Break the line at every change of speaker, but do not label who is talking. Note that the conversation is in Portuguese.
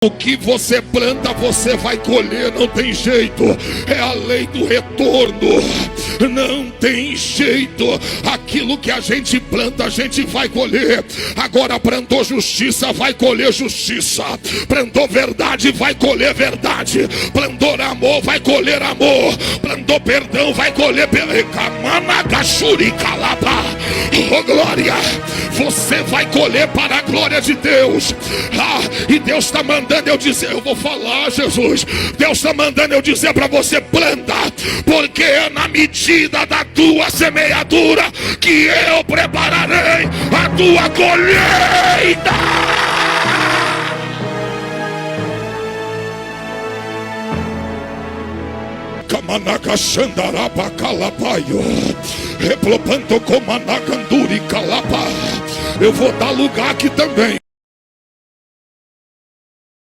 O que você planta, você vai colher, não tem jeito. É a lei do retorno, não tem jeito. Aquilo que a gente planta, a gente vai colher. Agora plantou justiça, vai colher justiça. Plantou verdade, vai colher verdade. Plantou amor, vai colher amor. Plantou perdão, vai colher oh glória, você vai colher para a glória de Deus. E Deus está mandando eu dizer, eu vou falar, Jesus. Deus está mandando eu dizer para você: planta, porque é na medida da tua semeadura que eu prepararei a tua colheita. Kamanaga Xandaraba Calapaio, Replopanto Comanaganduri Calapa. Eu vou dar lugar aqui também.